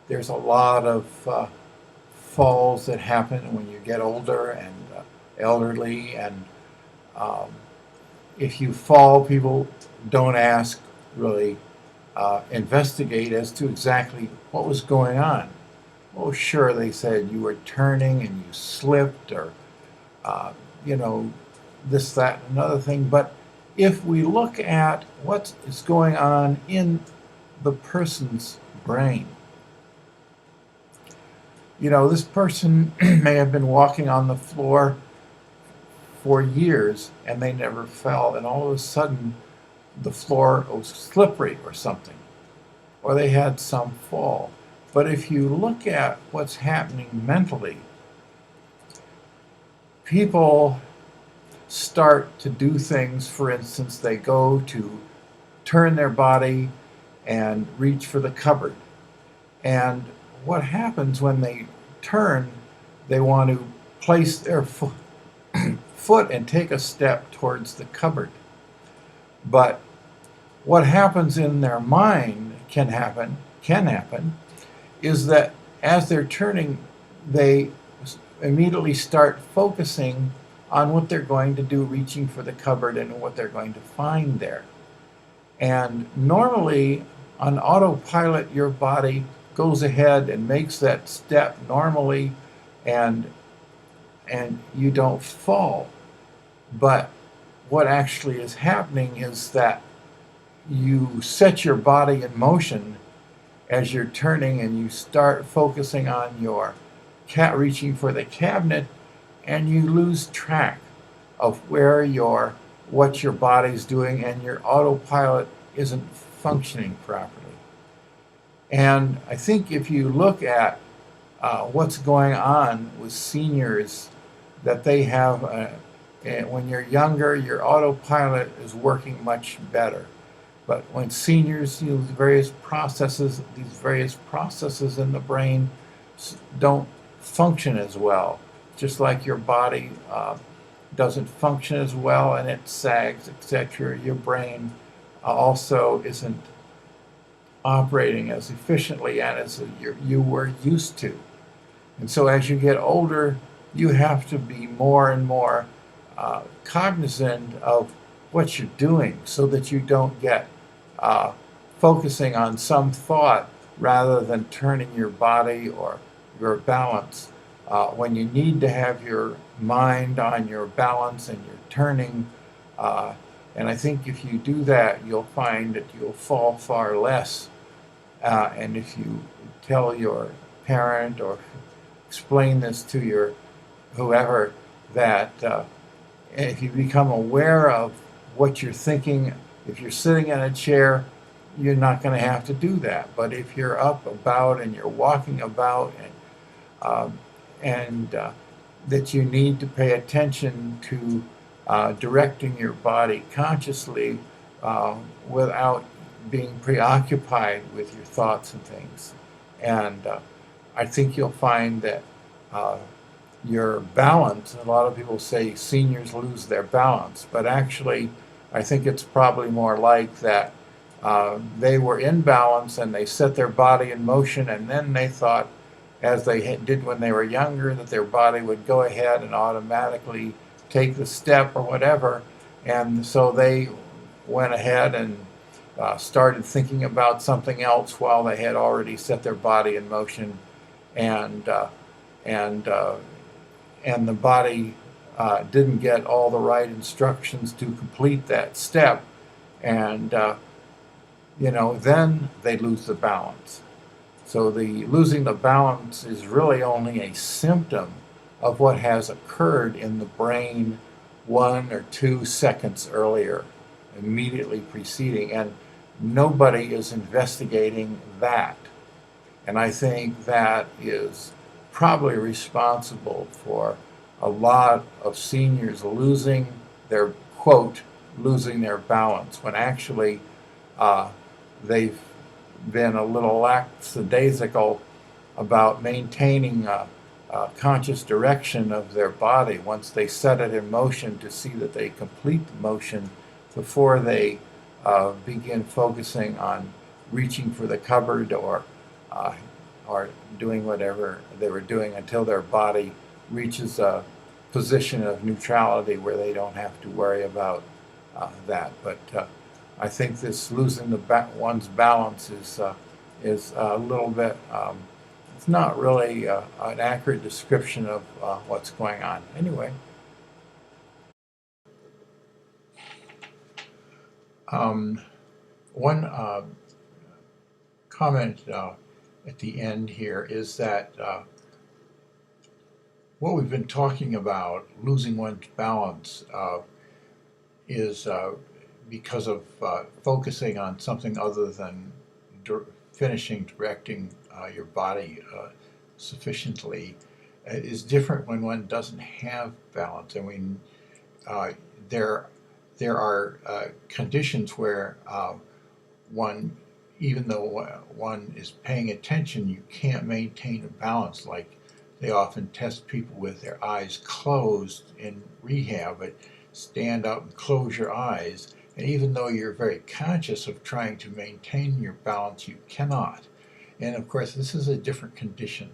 there's a lot of falls that happen when you get older and elderly, and um, if you fall, people don't ask, really investigate as to exactly what was going on. Oh, sure, they said you were turning and you slipped, or, uh, you know, this, that, and another thing. But if we look at what is going on in the person's brain, this person may have been walking on the floor for years and they never fell, and all of a sudden the floor was slippery or something, or they had some fall. But if you look at what's happening mentally, people start to do things. For instance, they go to turn their body and reach for the cupboard. And what happens when they turn, they want to place their foot and take a step towards the cupboard. But what happens in their mind can happen, is that as they're turning, they immediately start focusing on what they're going to do, reaching for the cupboard, and what they're going to find there. And normally, on autopilot, your body goes ahead and makes that step normally, and you don't fall. But what actually is happening is that you set your body in motion as you're turning, and you start focusing on your reaching for the cabinet, and you lose track of what your body's doing, and your autopilot isn't functioning properly. And I think if you look at what's going on with seniors, that they have, when you're younger, your autopilot is working much better. But when seniors use these various processes in the brain don't function as well. Just like your body doesn't function as well and it sags, etc., your brain also isn't operating as efficiently and as you were used to. And so as you get older, you have to be more and more cognizant of what you're doing, so that you don't get focusing on some thought rather than turning your body or your balance. When you need to have your mind on your balance and your turning, and I think if you do that, you'll find that you'll fall far less. And if you tell your parent or explain this to your whoever, that if you become aware of what you're thinking, if you're sitting in a chair, you're not going to have to do that. But if you're up about and you're walking about, and that you need to pay attention to directing your body consciously without being preoccupied with your thoughts and things. And I think you'll find that your balance, a lot of people say seniors lose their balance, but actually I think it's probably more like that they were in balance and they set their body in motion, and then they thought, as they did when they were younger, that their body would go ahead and automatically take the step or whatever. And so they went ahead and started thinking about something else while they had already set their body in motion, and the body didn't get all the right instructions to complete that step, and then they lose the balance. So the losing the balance is really only a symptom of what has occurred in the brain 1 or 2 seconds earlier, immediately preceding, and nobody is investigating that. And I think that is probably responsible for a lot of seniors losing their balance, when actually they've been a little lackadaisical about maintaining a conscious direction of their body once they set it in motion, to see that they complete the motion before they begin focusing on reaching for the cupboard or or doing whatever they were doing until their body reaches a position of neutrality where they don't have to worry about that. But I think this losing one's balance is a little bit. It's not really an accurate description of what's going on. Anyway, um, one comment at the end here is that what we've been talking about, losing one's balance, is because of focusing on something other than directing your body sufficiently, is different when one doesn't have balance. I mean, uh, there there are conditions where one, even though one is paying attention, you can't maintain a balance. Like they often test people with their eyes closed in rehab, but stand up and close your eyes. And even though you're very conscious of trying to maintain your balance, you cannot. And of course, this is a different condition.